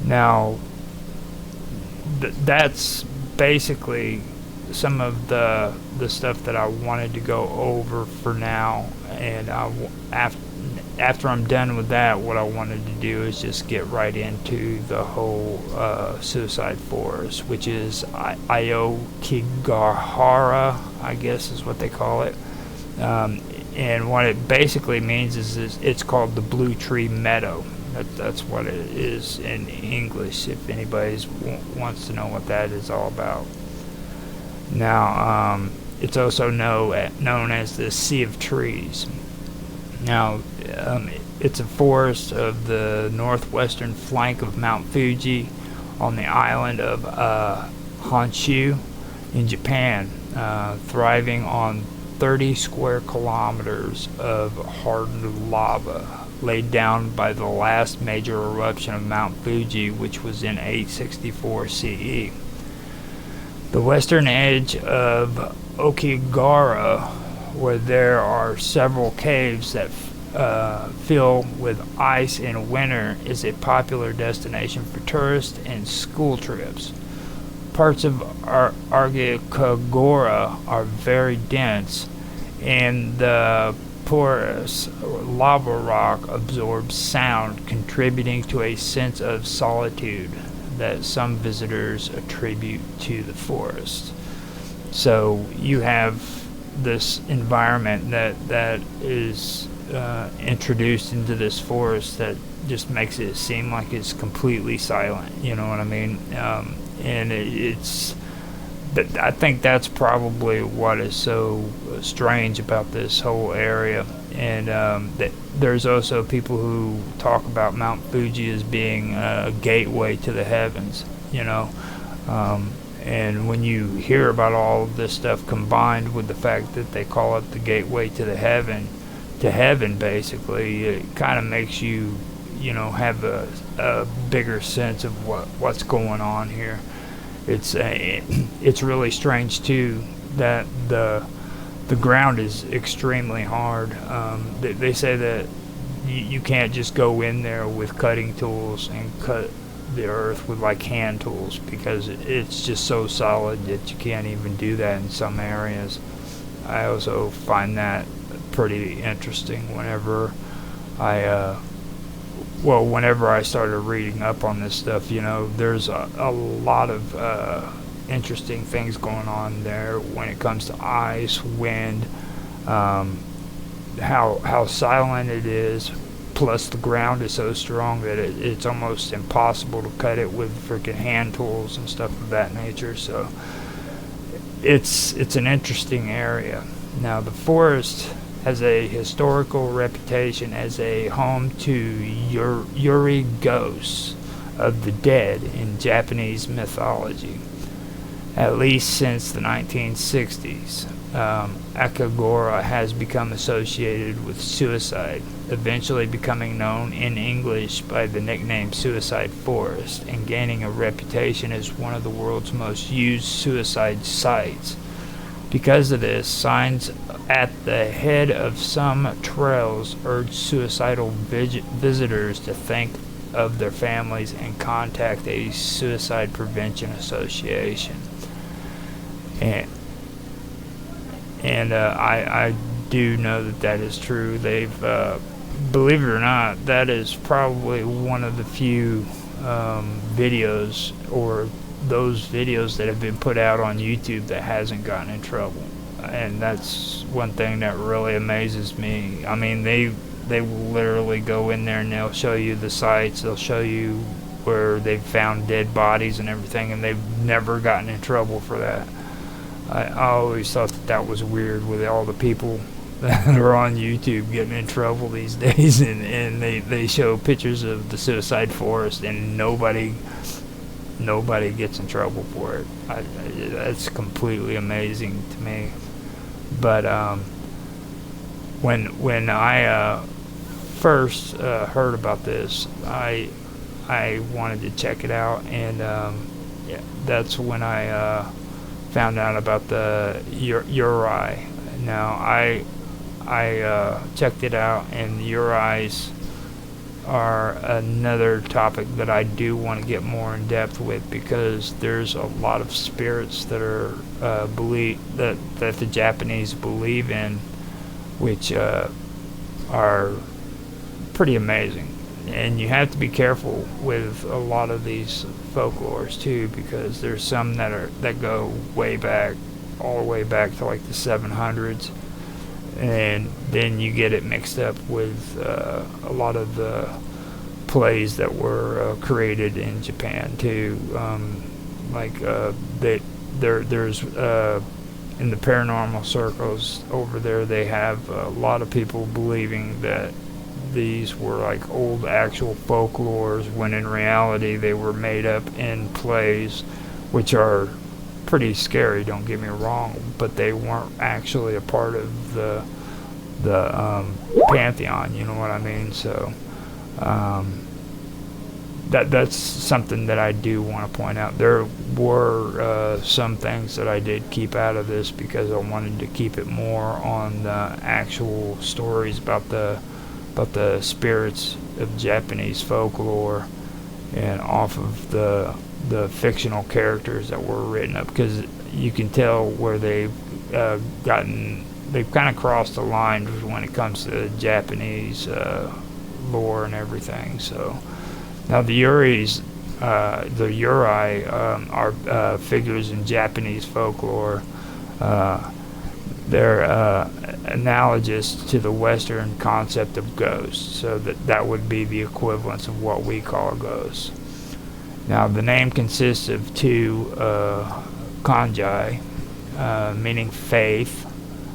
Now, that's basically some of the stuff that I wanted to go over for now. And after I'm done with that, what I wanted to do is just get right into the whole suicide forest, which is Aokigahara, I guess is what they call it. And what it basically means is it's called the Blue Tree Meadow. That's what it is in English, if anybody wants to know what that is all about. Now, it's also known as the Sea of Trees. Now, it's a forest of the northwestern flank of Mount Fuji on the island of Honshu in Japan, thriving on 30 square kilometers of hardened lava laid down by the last major eruption of Mount Fuji, which was in 864 CE. The western edge of Okigara, where there are several caves that fill with ice in winter, is a popular destination for tourists and school trips. Parts of Okigara are very dense, and the porous lava rock absorbs sound, contributing to a sense of solitude that some visitors attribute to the forest. So you have this environment that is introduced into this forest that just makes it seem like it's completely silent. You know what I mean? And I think that's probably what is so strange about this whole area. And there's also people who talk about Mount Fuji as being a gateway to the heavens, you know. And when you hear about all of this stuff combined with the fact that they call it the gateway to heaven basically, it kind of makes you, have a bigger sense of what's going on here. It's really strange too that the ground is extremely hard. They say that you can't just go in there with cutting tools and cut the earth with like hand tools, because it's just so solid that you can't even do that in some areas. I also find that pretty interesting whenever I started reading up on this stuff. There's a lot of interesting things going on there when it comes to ice, wind, how silent it is, plus the ground is so strong that it's almost impossible to cut it with freaking hand tools and stuff of that nature. So it's an interesting area. Now, the forest has a historical reputation as a home to Yuri ghosts of the dead in Japanese mythology, at least since the 1960s. Akagora has become associated with suicide, eventually becoming known in English by the nickname Suicide Forest, and gaining a reputation as one of the world's most used suicide sites. Because of this, signs at the head of some trails urge suicidal visitors to think of their families and contact a suicide prevention association. And I do know that is true. They've, believe it or not, that is probably one of the few videos, or those videos that have been put out on YouTube, that hasn't gotten in trouble. And that's one thing that really amazes me. I mean, they will literally go in there and they'll show you the sites, they'll show you where they've found dead bodies and everything, and they've never gotten in trouble for that. I always thought that was weird, with all the people that are on YouTube getting in trouble these days, and they show pictures of the suicide forest and nobody gets in trouble for it. That's completely amazing to me. But when I first heard about this, I wanted to check it out, and that's when I found out about the Uri. Now I checked it out, and the Uri's are another topic that I do want to get more in depth with, because there's a lot of spirits that are that the Japanese believe in, which are pretty amazing. And you have to be careful with a lot of these folklores too, because there's some that go way back, all the way back to like the 700s, and then you get it mixed up with a lot of the plays that were created in Japan too. There's in the paranormal circles over there, they have a lot of people believing that these were like old actual folklores, when in reality they were made up in plays, which are pretty scary, don't get me wrong, but they weren't actually a part of the pantheon, you know what I mean? So that's something that I do want to point out. There were some things that I did keep out of this, because I wanted to keep it more on the actual stories about the spirits of Japanese folklore, and off of the fictional characters that were written up, because you can tell where they've kind of crossed the line when it comes to Japanese lore and everything. So now the Yuri are figures in Japanese folklore. They're analogous to the Western concept of ghosts, so that would be the equivalence of what we call a ghost. Now, the name consists of two kanji, meaning faith,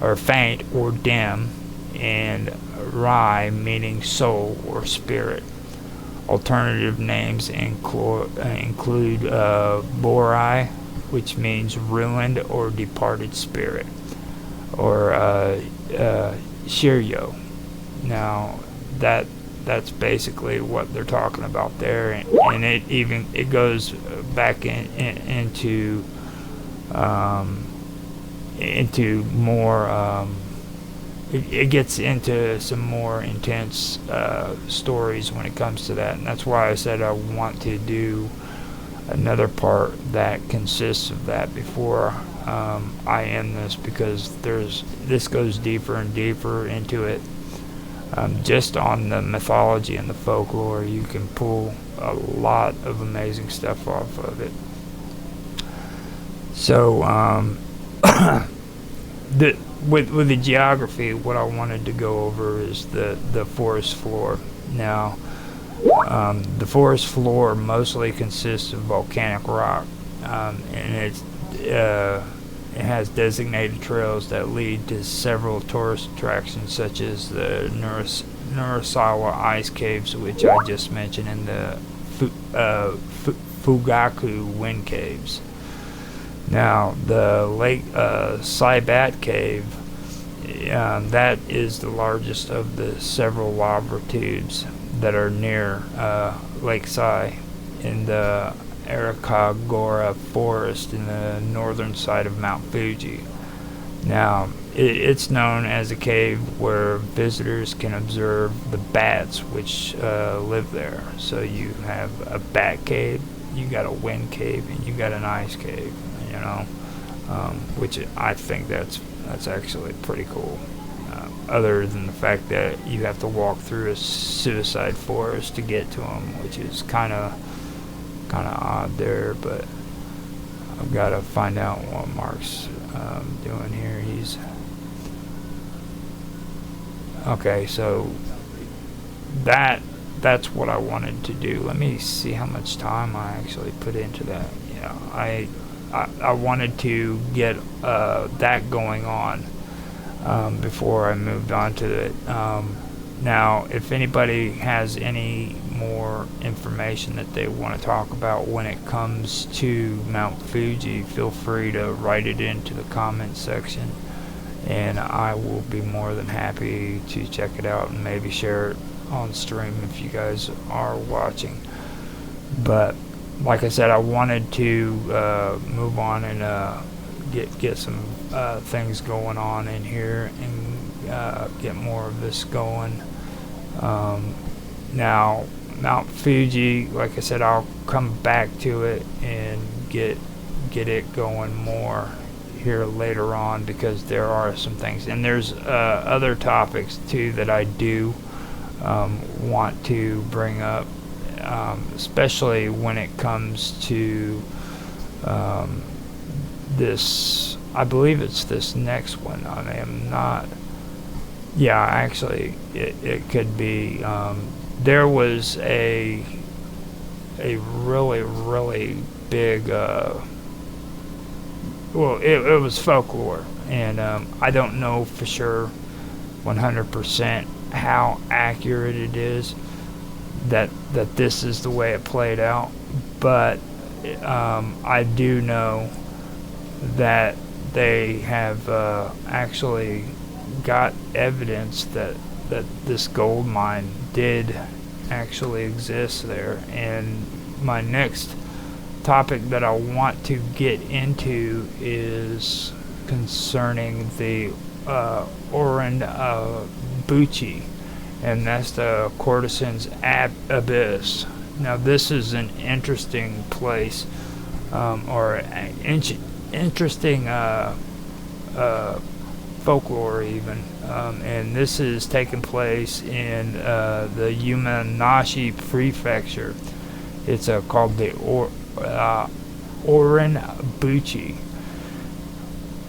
or faint or dim, and rai, meaning soul or spirit. Alternative names include borai, which means ruined or departed spirit, or shiryo. Now, that's basically what they're talking about there, and it goes back into more. It gets into some more intense stories when it comes to that, and that's why I said I want to do another part that consists of that before I end this, because this goes deeper and deeper into it. Just on the mythology and the folklore, you can pull a lot of amazing stuff off of it. So with the geography, what I wanted to go over is the forest floor. Now, the forest floor mostly consists of volcanic rock, and it has designated trails that lead to several tourist attractions, such as the Nurasawa ice caves, which I just mentioned, and the Fugaku wind caves. Now, the Lake Saibat cave, that is the largest of the several lava tubes that are near Lake Sai in the Arakagora forest in the northern side of Mount Fuji. Now, it's known as a cave where visitors can observe the bats which live there. So you have a bat cave, you got a wind cave, and you got an ice cave, you know, which I think that's actually pretty cool. Other than the fact that you have to walk through a suicide forest to get to them, which is kind of odd there, but I've got to find out what Mark's doing here. He's okay, so that's what I wanted to do. Let me see how much time I actually put into that. Yeah, I wanted to get that going on before I moved on to it. Now, if anybody has any more information that they want to talk about when it comes to Mount Fuji, feel free to write it into the comment section, and I will be more than happy to check it out and maybe share it on stream if you guys are watching. But like I said, I wanted to move on and get some things going on in here and get more of this going. Now, Mount Fuji, like I said, I'll come back to it and get it going more here later on, because there are some things, and there's other topics too that I do want to bring up, especially when it comes to this. I believe it's this next one. I am not. Yeah, actually, it could be. There was a really big. Well, it was folklore, and I don't know for sure 100% how accurate it is that this is the way it played out, but I do know that they have actually got evidence that this gold mine did actually exist there. And my next topic that I want to get into is concerning the Bucci, and that's the Courtesan's Abyss. Now, this is an interesting place, or interesting folklore even, and this is taking place in the Yamanashi Prefecture. It's called the Bucci.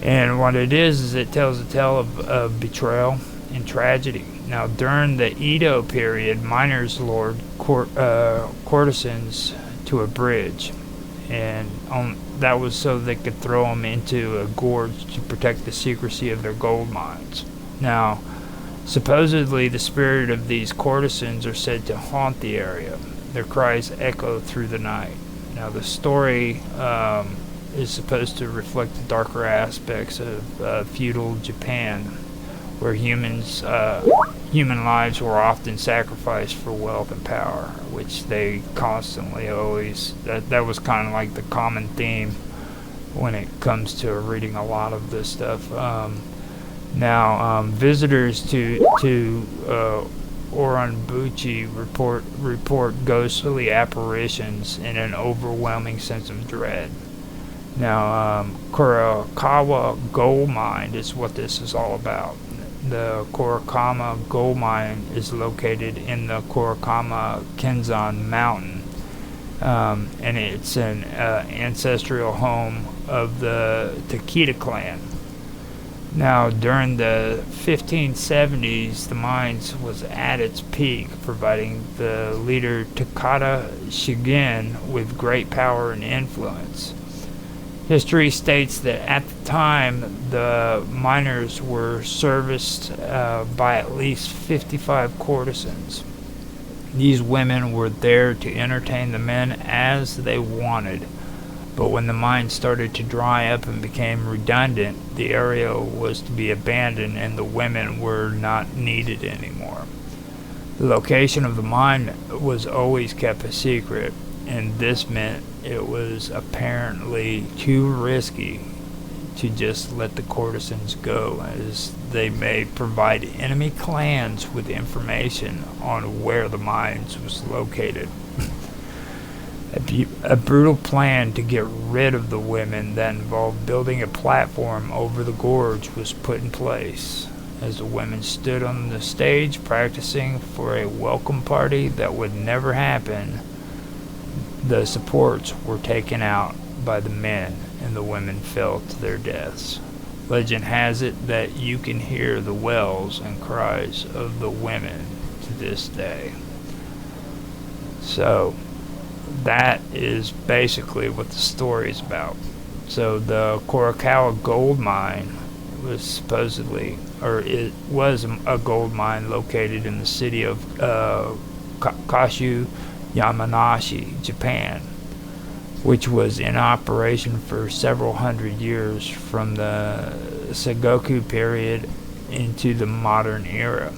And what it is it tells a tale of betrayal and tragedy. Now, during the Edo period, miners lured courtesans to a bridge, and that was so they could throw them into a gorge to protect the secrecy of their gold mines. Now, supposedly the spirit of these courtesans are said to haunt the area. Their cries echo through the night. Now, the story is supposed to reflect the darker aspects of feudal Japan, where human lives were often sacrificed for wealth and power, which they constantly always, that was kind of like the common theme when it comes to reading a lot of this stuff. Now, visitors to Oranbuchi report ghostly apparitions and an overwhelming sense of dread. Now, Kurakawa Gold Mine is what this is all about. The Kurokama Gold Mine is located in the Kurokama Kenzan Mountain, and it's an ancestral home of the Takeda clan. Now, during the 1570s, the mines was at its peak, providing the leader Takeda Shingen with great power and influence. History states that at the time, the miners were serviced by at least 55 courtesans. These women were there to entertain the men as they wanted. But when the mine started to dry up and became redundant, the area was to be abandoned and the women were not needed anymore. The location of the mine was always kept a secret, and this meant it was apparently too risky to just let the courtesans go, as they may provide enemy clans with information on where the mines was located. A brutal plan to get rid of the women that involved building a platform over the gorge was put in place. As the women stood on the stage practicing for a welcome party that would never happen, the supports were taken out by the men and the women fell to their deaths. Legend has it that you can hear the wails and cries of the women to this day. So, that is basically what the story is about. So the Kurakawa gold mine was supposedly, or it was a gold mine located in the city of Kashu, Yamanashi, Japan, which was in operation for several hundred years from the Sengoku period into the modern era.